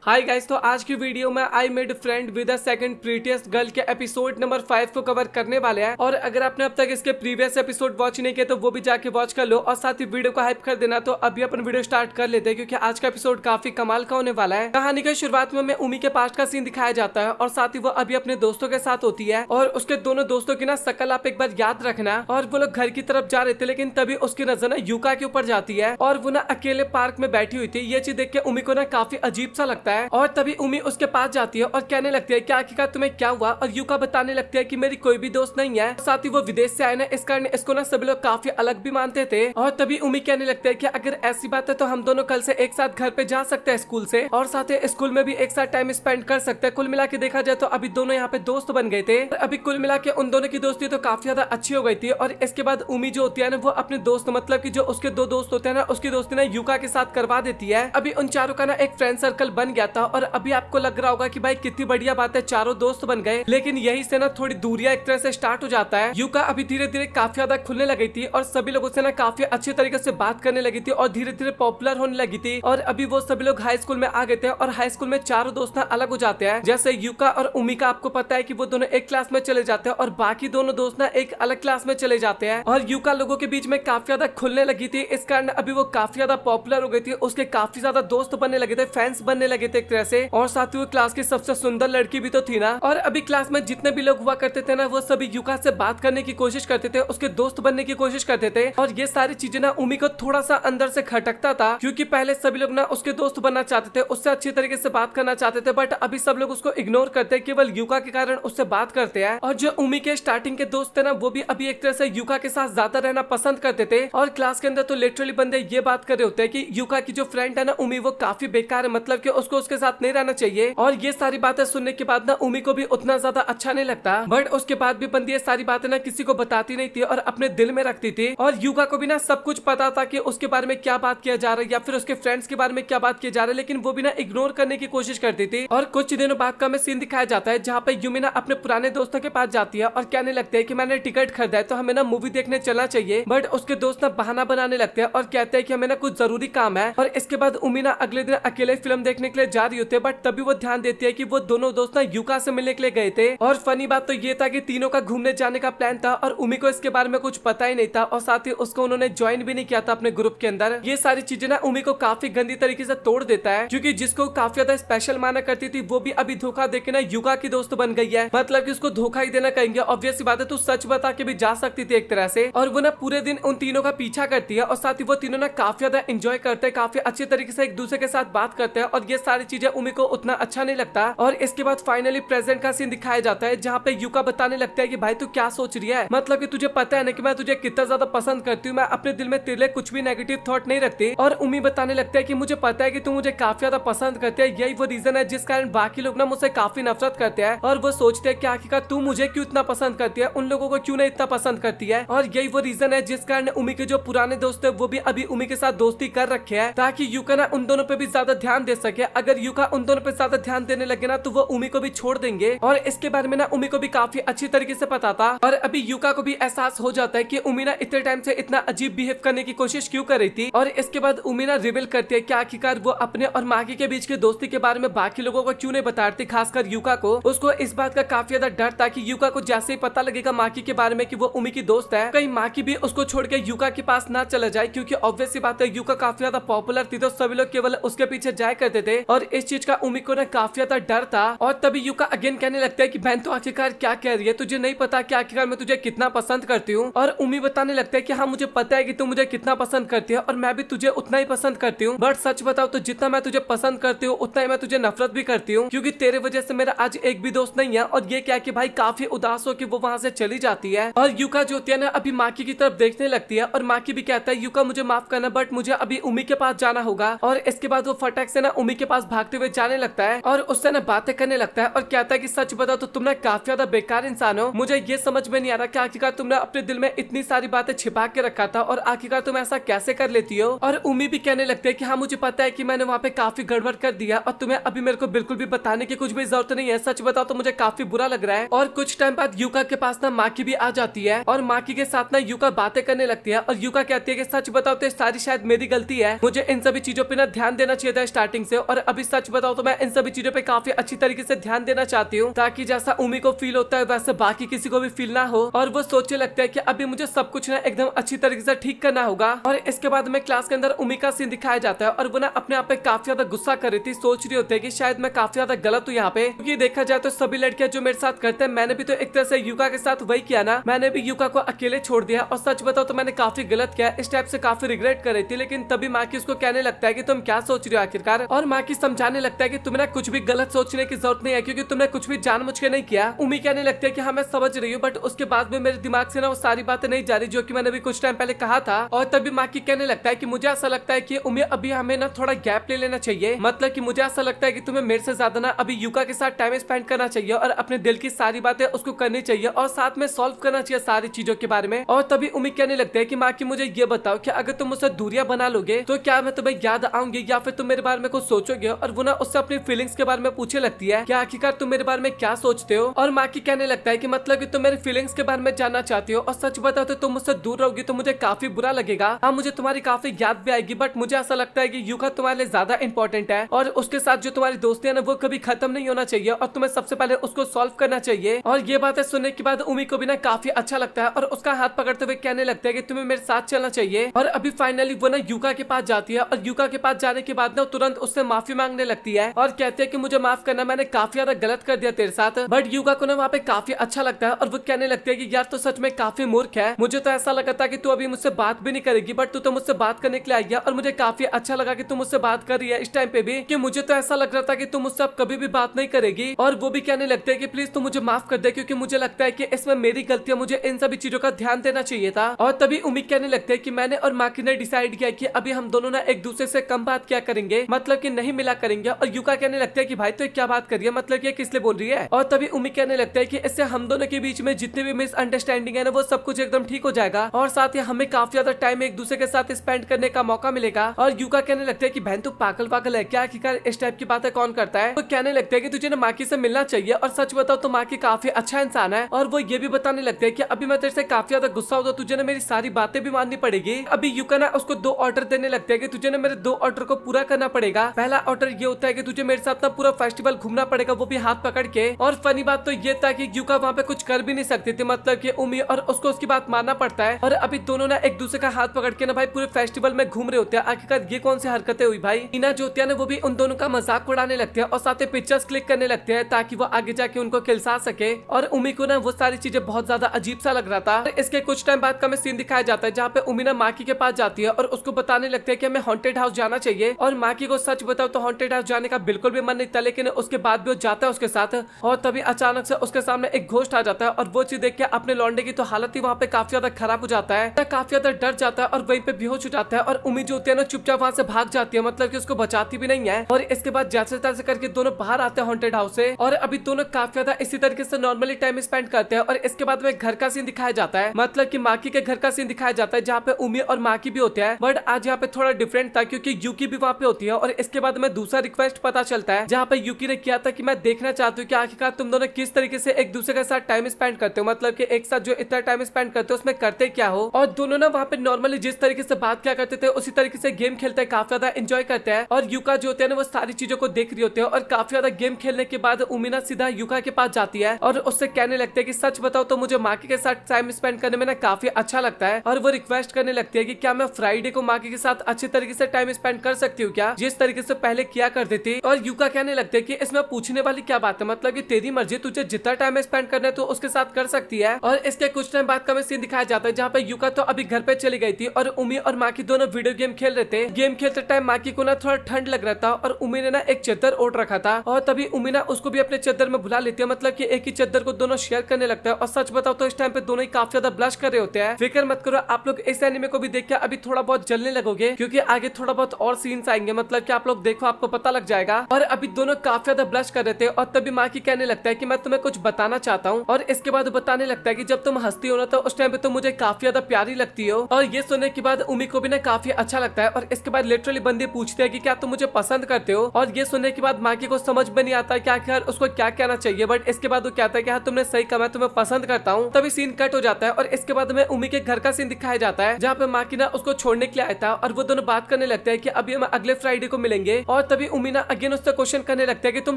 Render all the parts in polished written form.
Hi guys, तो आज की वीडियो में I made friend with the second prettiest girl के एपिसोड नंबर 5 को कवर करने वाले हैं। और अगर आपने अब तक इसके प्रीवियस एपिसोड वॉच नहीं किए तो वो भी जाके वॉच कर लो और साथ ही वीडियो को हाइप कर देना। तो अभी अपन वीडियो स्टार्ट कर लेते हैं क्योंकि आज का एपिसोड काफी कमाल का होने वाला है। कहानी के शुरुआत में उमी के पास्ट का सीन दिखाया जाता है और साथ ही वो अभी अपने दोस्तों के साथ होती है और उसके दोनों दोस्तों की ना शकल आप एक बार याद रखना। और वो लोग घर की तरफ जा रहे थे लेकिन तभी उसकी नजर ना यूका के ऊपर जाती है और वो ना अकेले पार्क में बैठी हुई थी। ये चीज देख के उमी को ना काफी अजीब सा लगता है और तभी उमी उसके पास जाती है और कहने लगती है कि आखिरकार तुम्हें क्या हुआ। और यूका बताने लगती है कि मेरी कोई भी दोस्त नहीं है, साथ ही वो विदेश से आए ना, इस कारण इसको ना सभी लोग काफी अलग भी मानते थे। और तभी उमी कहने लगता है कि अगर ऐसी बात है तो हम दोनों कल से एक साथ घर पे जा सकते हैं स्कूल से, और साथ ही स्कूल में भी एक साथ टाइम स्पेंड कर सकते हैं। कुल मिला के देखा जाए तो अभी दोनों यहाँ पे दोस्त बन गए थे। अभी कुल मिला के उन दोनों की दोस्ती तो काफी ज्यादा अच्छी हो गई थी। और इसके बाद उमी जो होती है ना, वो अपने दोस्त मतलब की जो उसके दो दोस्त होते हैं ना, उसकी दोस्ती ना यूका के साथ करवा देती है। अभी उन चारों का ना एक फ्रेंड सर्कल बन गया था और अभी आपको लग रहा होगा कि भाई कितनी बढ़िया बात है, चारों दोस्त बन गए। लेकिन यही से ना थोड़ी दूरियां एक तरह से स्टार्ट हो जाता है। यूका अभी धीरे धीरे काफी ज्यादा खुलने लगी थी और सभी लोगों से ना काफी अच्छे तरीके से बात करने लगी थी और धीरे धीरे पॉपुलर होने लगी थी। और अभी वो सभी लोग हाई स्कूल में आ गए थे और हाई स्कूल में चारों दोस्त ना अलग हो जाते हैं। जैसे यूका और उमी का आपको पता है कि वो दोनों एक क्लास में चले जाते हैं और बाकी दोनों दोस्त ना एक अलग क्लास में चले जाते हैं। और यूका लोगों के बीच में काफी ज्यादा खुलने लगी थी, इस कारण अभी वो काफी ज्यादा पॉपुलर हो गई थी। उसके काफी ज्यादा दोस्त बनने लगे थे, फैंस बनने लगे थे एक तरह से। और साथ ही वो क्लास की सबसे सुंदर लड़की भी तो थी ना। और अभी क्लास में जितने भी लोग हुआ करते थे ना, वो सभी यूका से बात करने की कोशिश करते थे, उसके दोस्त बनने की कोशिश करते थे। और ये सारी चीजें ना उमी को थोड़ा सा अंदर से खटकता था क्योंकि पहले सभी लोग ना उसके दोस्त बनना चाहते थे, उससे अच्छी तरीके से बात करना चाहते थे, बट अभी सब लोग उसको इग्नोर करते हैं, केवल यूका के कारण उससे बात करते हैं। और जो उमी के स्टार्टिंग के दोस्त थे ना, वो भी अभी एक तरह से यूका के साथ ज्यादा रहना पसंद करते थे। और क्लास के अंदर तो लिटरली बंदे ये बात कर रहे होते हैं कि यूका की जो फ्रेंड है ना उमी, वो काफी बेकार है, मतलब कि उसको उसके साथ नहीं रहना चाहिए। और ये सारी बातें सुनने के बाद ना उमी को भी उतना ज्यादा अच्छा नहीं लगता, बट उसके बाद भी बंदी ये सारी बातें ना किसी को बताती नहीं थी और अपने दिल में रखती थी। और यूका को भी ना सब कुछ पता था कि उसके बारे में क्या बात किया जा रहा है या फिर उसके फ्रेंड्स के बारे में क्या बात किया जा रहा है, लेकिन वो भी ना इग्नोर करने की कोशिश करती थी। और कुछ दिनों बाद का हमें सीन दिखाया जाता है जहाँ पे यूमी ना अपने पुराने दोस्तों के पास जाती है और कहने लगते हैं कि मैंने टिकट खरीदा है तो हमें ना मूवी देखने चलना चाहिए। बट उसके दोस्त ना बहाना बनाने लगते हैं और कहते हैं कि हमें ना कुछ जरूरी काम है। और इसके बाद उमी ना अगले दिन अकेले फिल्म देखने के लिए जा रही होती है, बट तभी वो ध्यान देती है कि वो दोनों दोस्त ना यूका से मिलने के लिए गए थे। और फनी बात तो ये था कि तीनों का घूमने जाने का प्लान था और उमी को इसके बारे में कुछ पता ही नहीं था और साथ ही उसको उन्होंने ज्वाइन भी नहीं किया था अपने ग्रुप के अंदर। ये सारी चीजें ना उमी को काफी गंदी तरीके से तोड़ देता है क्योंकि जिसको काफी ज्यादा स्पेशल माना करती थी वो भी अभी धोखा देके ना यूका की दोस्त बन गई है, मतलब कि उसको धोखा ही देना कहेंगे। ऑब्वियस बात है, तू सच बता के भी जा सकती थी एक तरह से। और वो ना पूरे दिन उन तीनों का पीछा करती है और साथ ही वो तीनों ना काफी ज्यादा एंजॉय करते हैं, काफी अच्छे तरीके से एक दूसरे के साथ बात करते हैं। और ये सारी चीजें उमी को उतना अच्छा नहीं लगता। और इसके बाद फाइनली प्रेजेंट का सीन दिखाया जाता है जहाँ पे यूका बताने लगता है कि भाई तू क्या सोच रही है, मतलब कि तुझे पता है ना कि मैं तुझे कितना ज्यादा पसंद करती हूँ, मैं अपने दिल में तेरे लिए कुछ भी नेगेटिव थॉट नहीं रखती। और उमी बताने लगता है कि मुझे पता है कि तू मुझे काफी ज्यादा पसंद करती है, यही वो रीजन है जिस कारण बाकी लोग ना मुझसे काफी नफरत करते हैं। और वो सोचते हैं कि आखिरकार तू मुझे क्यों इतना पसंद करती है, उन लोगों को क्यों नहीं इतना पसंद करती है। और यही वो रीजन है जिस कारण उमी के जो पुराने दोस्त है वो भी अभी उमी के साथ दोस्ती कर रखे हैं ताकि यूका ना उन दोनों पे भी ज्यादा ध्यान दे सके। अगर यूका उन दोनों पे ज्यादा ध्यान देने लगे ना तो वो उमी को भी छोड़ देंगे। और इसके बारे में ना उमी को भी काफी अच्छी तरीके से पता था। और अभी यूका को भी एहसास हो जाता है कि उमी ना इतने टाइम से इतना अजीब बिहेव करने की कोशिश क्यों कर रही थी। और इसके बाद उमी ना रिवील करती है कि आखिरकार वो अपने और माकी के बीच के दोस्ती के बारे में बाकी लोगों को क्यों नहीं बताती, खासकर यूका को। उसको इस बात का काफी ज्यादा डर था कि यूका को जैसे ही पता लगेगा माकी के बारे में कि वो उमी की दोस्त है, कहीं माकी भी उसको छोड़ के यूका के पास ना चला जाए, क्योंकि ऑब्वियस सी बात है यूका काफी ज्यादा पॉपुलर थी तो सभी लोग केवल उसके पीछे जाया करते थे। और इस चीज का उमी को ना काफी ज्यादा डर था। और तभी यूका अगेन कहने लगता है कि बहन तो आखिरकार क्या कह रही है, तुझे नहीं पता कि आखिरकार मैं तुझे कितना पसंद करती हूँ। और उमी बताने लगता है कि हाँ मुझे पता है कि तू मुझे कितना पसंद करती है और मैं भी तुझे उतना ही पसंद करती हूँ, बट सच बताओ तो जितना मैं तुझे पसंद करती हूँ उतना ही मैं तुझे नफरत भी करती हूँ, क्योंकि तेरे वजह से मेरा आज एक भी दोस्त नहीं है। और ये क्या कि भाई काफी उदास हो कि वो वहाँ से चली जाती है। और यूका जो होती है ना अभी माकी की तरफ देखने लगती है और माकी भी कहता है यूका मुझे माफ करना, बट मुझे अभी उमी के पास जाना होगा। और इसके बाद वो फटाक से ना उमी के पास भागते हुए जाने लगता है और उससे ना बातें करने लगता है और कहता है कि सच बताओ तो तुम ना काफी ज्यादा बेकार इंसान हो, मुझे ये समझ में नहीं आ रहा कि आखिरकार तुमने अपने दिल में इतनी सारी बातें छिपा के रखा था और आखिरकार तुम ऐसा कैसे कर लेती हो। और उमी भी कहने लगती है कि हाँ मुझे पता है कि मैंने वहाँ पे काफी गड़बड़ कर दिया और तुम्हें अभी मेरे को बिल्कुल भी बताने की कुछ भी जरूरत नहीं है, सच बताओ तो मुझे काफी बुरा लग रहा है। और कुछ टाइम बाद यूका के पास ना माकी भी आ जाती है और माकी के साथ ना यूका बातें करने लगती है और यूका कहती है कि सच बताओ तो सारी शायद मेरी गलती है, मुझे इन सभी चीजों पे ना ध्यान देना चाहिए था स्टार्टिंग से, और अभी सच बताओ तो मैं इन सभी चीजों पे काफी अच्छी तरीके से ध्यान देना चाहती हूँ, ताकि जैसा उमी को फील होता है वैसे बाकी किसी को भी फील ना हो और वो सोचने लगता है कि अभी मुझे सब कुछ ना एकदम अच्छी तरीके से ठीक करना होगा। और इसके बाद में क्लास के अंदर उमी का सीन दिखाया जाता है और वो ना अपने आप पे काफी ज्यादा गुस्सा कर रही थी, सोच रही होती है कि शायद मैं काफी ज्यादा गलत हूँ यहाँ पे, क्योंकि देखा जाए तो सभी लड़कियां जो मेरे साथ करते हैं मैंने भी तो एक तरह से युका के साथ वही किया ना, मैंने भी युका को अकेले छोड़ दिया और सच बताओ तो मैंने काफी गलत किया, इस टाइप से काफी रिग्रेट कर रही थी। लेकिन तभी माँ की उसको कहने लगता है कि तुम क्या सोच रही हो आखिरकार, और माँ की समझाने लगता है कि तुम्हें ना कुछ भी गलत सोचने की जरूरत नहीं है, क्योंकि तुमने कुछ भी जानबूझ के नहीं किया। उम्मीद कहने लगती है कि हाँ मैं समझ रही हूँ, बट उसके बाद में मेरे दिमाग से ना वो सारी बातें नहीं जा रही जो कि मैंने भी कुछ टाइम पहले कहा था। और तभी माँ की कहने लगता है कि मुझे ऐसा लगता है कि उम्मीद अभी हमें ना थोड़ा गैप ले लेना चाहिए, मतलब कि मुझे ऐसा लगता है कि तुम्हें मेरे से ज्यादा ना अभी युका के साथ टाइम स्पेंड करना चाहिए और अपने दिल की सारी बातें उसको करनी चाहिए और साथ में सॉल्व करना चाहिए सारी चीजों के बारे में। और तभी उम्मीद कहने लगता है कि माँ की मुझे ये बताओ कि अगर तुम मुझसे दूरियां बना लोगे तो क्या मैं तुम्हें याद आऊंगी या फिर तुम मेरे बारे में कुछ सोचोगे। और वो ना उससे अपनी फीलिंग्स के बारे में पूछने लगती है कि आखिरकार तुम मेरे बारे में क्या सोचते हो। और माँ की कहने लगता है कि मतलब कि तुम मेरी फीलिंग्स के बारे में जानना चाहती हो और सच बताओ तो तुम मुझसे दूर रहोगी तो मुझे काफी बुरा लगेगा। हाँ मुझे तुम्हारी काफी याद भी आएगी, बट मुझे ऐसा लगता है कि युका तुम्हारे लिए ज्यादा इंपॉर्टेंट है और उसके साथ जो तुम्हारी दोस्ती है ना वो कभी खत्म नहीं होना चाहिए और तुम्हें सबसे पहले उसको सॉल्व करना चाहिए। और ये बातें सुनने के बाद उमी को भी ना काफी अच्छा लगता है और उसका हाथ पकड़ते हुए कहने लगता है कि तुम्हें मेरे साथ चलना चाहिए। और अभी फाइनली वो ना युका के पास जाती है और युका के पास जाने के बाद ना तुरंत उससे माफी मांगने लगती है और कहती है कि मुझे माफ करना, मैंने काफी ज्यादा गलत कर दिया तेरे साथ। बट युका को ना वहाँ पे काफी अच्छा लगता है और वो कहने लगती है कि यार तो सच में काफी मूर्ख है, मुझे तो ऐसा लगा था कि तू अभी मुझसे बात भी नहीं करेगी, बट तू तो मुझसे बात करने के लिए आई है और मुझे काफी अच्छा लगा कि तू मुझसे बात कर रही है इस टाइम पे भी, कि मुझे तो ऐसा लग रहा था कि तू मुझसे अब कभी भी बात नहीं करेगी। और वो भी कहने लगते हैं कि प्लीज तू मुझे माफ कर दे, क्योंकि मुझे लगता है कि इसमें मेरी गलती है, मुझे इन सभी चीजों का ध्यान देना चाहिए था। और तभी उम्मीद कहने लगते हैं कि मैंने और माकी ने डिसाइड किया कि अभी हम दोनों ना एक दूसरे से कम बात क्या करेंगे, मतलब कि नहीं मिला करेंगे। और युका कहने लगता है कि भाई तो क्या बात करिए, मतलब कि किस लिए बोल रही है। और तभी उम्मीद कहने लगता है कि इससे हम दोनों के बीच में जितने भी मिसअंडरस्टैंडिंग है ना वो सब कुछ एकदम ठीक हो जाएगा और साथ ही हमें काफी ज्यादा टाइम एक दूसरे के साथ स्पेंड करने का मौका मिलेगा। और युका कहने लगता है कि बहन तू पागल है क्या, आखिरकार इस टाइप की बातें कौन करता है। तो कहने लगता है कि तुझे ना माकी से मिलना चाहिए और सच बताओ तो माकी काफी अच्छा इंसान है। और वो ये भी बताने लगते हैं कि अभी मैं तेरे से काफी ज्यादा गुस्सा हूं तो तुझे ना मेरी सारी बातें भी माननी पड़ेगी। अभी युका ना उसको 2 ऑर्डर देने लगते हैं कि तुझे ना मेरे 2 ऑर्डर को पूरा करना पड़ेगा। पहला ऑर्डर ये होता है कि तुझे मेरे साथ ना पूरा फेस्टिवल घूमना पड़ेगा, वो भी हाथ पकड़ के। और फनी बात तो ये था कि युका वहाँ पे कुछ कर भी नहीं सकती थी, मतलब कि उमी और उसको उसकी बात मानना पड़ता है। और अभी दोनों ना एक दूसरे का हाथ पकड़ के ना भाई पूरे फेस्टिवल में घूम रहे होते हैं। आखिरकार ये कौन सी हरकतें हुई भाई। टीना जो होती है ना वो भी उन दोनों का मजाक उड़ाने लगते हैं और साथ ही पिक्चर्स क्लिक करने लगते हैं ताकि वो आगे जाके उनको खिलसा सके। और उमी को ना वो सारी चीजें बहुत ज्यादा अजीब सा लग रहा था। इसके कुछ टाइम बाद का हमें सीन दिखाया जाता है जहाँ पे उमी ना माकी के पास जाती है और उसको बताने लगते हैं कि हमें हॉन्टेड हाउस जाना चाहिए। और माकी को सच बताओ तो हॉन्टेड हाउस जाने का बिल्कुल भी मन नहीं था, लेकिन उसके बाद भी वो जाता है उसके साथ। और तभी अचानक से उसके सामने एक घोस्ट आ जाता है और वो चीज देख के अपने लौंडे की तो हालत ही वहाँ पे काफी ज्यादा खराब हो जाता है, काफी ज्यादा डर जाता है और वहीं पे बेहोश हो जाता है। और उम्मीद जो होती है ना चुपचाप वहाँ से भाग जाती है, मतलब कि उसको बचाती भी नहीं है। और इसके बाद जैसे तैसे करके दोनों बाहर आते हैं हॉन्टेड हाउस से और अभी दोनों काफी ज्यादा इसी तरीके से नॉर्मली टाइम स्पेंड करते हैं। और इसके बाद में घर का सीन दिखाया जाता है, मतलब कि माकी के घर का सीन दिखाया जाता है जहाँ पे उमी और माकी भी होते हैं। बट आज यहाँ पे थोड़ा डिफरेंट था क्योंकि यूकी भी वहाँ पे होती है। और इसके बाद में दूसरा रिक्वेस्ट पता चलता है जहाँ पे यूकी ने किया था कि मैं देखना चाहती हूँ कि आखिरकार तुम दोनों किस तरीके से एक दूसरे के साथ टाइम स्पेंड करते हो, मतलब कि एक साथ जो इतना टाइम स्पेंड करते हो उसमें करते क्या हो। और दोनों ना वहाँ पे नॉर्मली जिस तरीके से बात क्या करते थे उसी तरीके से गेम खेलते हैं, काफी ज्यादा एंजॉय करते हैं। और युका जो होते हैं ना वो सारी चीजों को देख रही होते हैं। और काफी ज्यादा गेम खेलने के बाद उमीना सीधा युका के पास जाती है और उससे कहने लगते हैं कि सच बताओ तो मुझे माकी के साथ टाइम स्पेंड करने में ना काफी अच्छा लगता है। और वो रिक्वेस्ट करने लगती है कि क्या मैं फ्राइडे को माकी के साथ अच्छे तरीके से टाइम स्पेंड कर सकती हूँ क्या, जिस तरीके से पहले किया करती थी। और युका कहने लगते हैं कि इसमें पूछने वाली क्या बात है, मतलब कि तेरी मर्जी, तुझे जितना टाइम स्पेंड करना है तो उसके साथ कर सकती है। और इसके कुछ टाइम बाद का हमें सीन दिखाया जाता है जहाँ पे युका तो अभी घर पे चली गई थी और उमी और माकी दोनों वीडियो गेम खेल रहे थे। गेम खेलते टाइम माकी को ना थोड़ा ठंड लग रहा था और उमी ने ना एक चादर ओढ़ रखा था। और तभी उमी ना उसको भी अपने चादर में बुला लेती है, मतलब कि एक ही चादर को दोनों शेयर करने लगता है। और सच बताओ तो इस टाइम पे दोनों ही काफी ज्यादा ब्लश कर रहे होते हैं। फिक्र मत करो, आप लोग इस एनिमे को भी देख के अभी थोड़ा बहुत जलने लगोगे क्योंकि आगे थोड़ा बहुत और सीन्स आएंगे, मतलब कि आप लोग देखो आपको पता लग जाएगा। और अभी दोनों काफी ज्यादा ब्लश कर रहे थे और तभी माकी कहने लगता है कि मैं तुम्हें कुछ बताना चाहता हूँ। और इसके बाद बताने लगता है कि जब तुम हंसती हो ना तो उस टाइम पे तुम मुझे काफी ज्यादा प्यारी लगती हो। और ये सुनने के बाद उमी को भी ना काफी अच्छा लगता है। और इसके बाद लिटरली बंदे पूछते हैं कि क्या तुम मुझे पसंद करते हो। और ये सुनने के बाद माकी को समझ में नहीं आता क्या आखिर उसको क्या कहना चाहिए, बट इसके बाद वो कहता है कि हाँ तुमने सही कहा, मैं तुम्हें पसंद करता हूँ। तभी सीन कट हो जाता है और इसके बाद में उमी के घर का सीन दिखाया जाता है जहाँ पे माकी ना उसको छोड़ने के लिए आया था और वो दोनों बात करने लगते हैं कि अभी हम अगले फ्राइडे को मिलेंगे। और तभी उमीना अगेन उससे क्वेश्चन करने लगता है कि तुम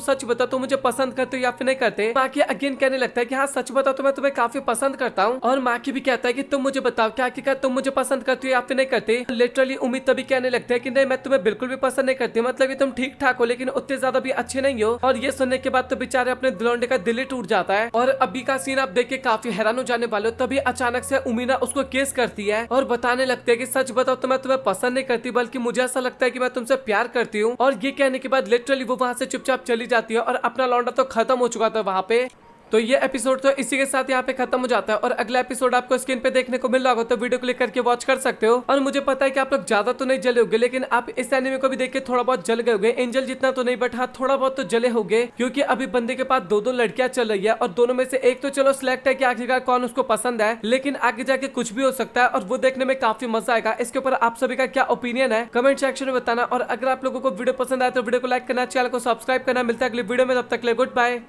सच बताओ, तुम मुझे पसंद करते हो या फिर नहीं करते। माकी अगेन कहने लगता है कि हाँ सच बताओ तो मैं तुम्हें काफी पसंद करता हूँ। और माकी भी कहता है कि तुम मुझे बताओ क्या हकीकत तुम मुझे पसंद करती हो या फिर नहीं करते। लिटरली उम्मीद तभी कहने लगता है कि नहीं मैं तुम्हें बिल्कुल भी पसंद नहीं करती, मतलब कि तुम ठीक ठाक हो लेकिन उतने ज्यादा भी अच्छे नहीं हो। और ये सुनने के बाद तो बेचारे अपने दिलोंडे का दिल ही टूट जाता है। और अभी का सीन आप देख के काफी हैरान हो जाने वाले हो। तभी अचानक से उमीना उसको केस करती है और बताने लगते है कि सच बताओ तो मैं तुम्हें पसंद नहीं करती, बल्कि मुझे ऐसा लगता है कि मैं तुमसे प्यार करती हूँ। और ये कहने के बाद लिटरली वो वहां से चुपचाप चली जाती है और अपना लौंडा तो खत्म हो चुका था वहां पे। तो ये एपिसोड तो इसी के साथ यहाँ पे खत्म हो जाता है और अगला एपिसोड आपको स्क्रीन पे देखने को मिल रहा होगा, तो वीडियो क्लिक करके वॉच कर सकते हो। और मुझे पता है कि आप लोग ज्यादा तो नहीं जले होगे, लेकिन आप इस एनिमे को भी देख के थोड़ा बहुत जल गए होगे। एंजल जितना तो नहीं बट हाँ थोड़ा बहुत तो जले होगे, क्योंकि अभी बंदे के पास दो लड़कियां चल रही है और दोनों में से एक तो चलो सिलेक्ट है कि आखिरकार कौन उसको पसंद है, लेकिन आगे जाके कुछ भी हो सकता है और वो देखने में काफी मजा आएगा। इसके ऊपर आप सभी का क्या ओपिनियन है कमेंट सेक्शन में बताना। और अगर आप लोगों को वीडियो पसंद आए तो वीडियो को लाइक करना, चैनल को सब्सक्राइब करना। मिलता है अगली वीडियो में, तब तक के लिए गुड बाय।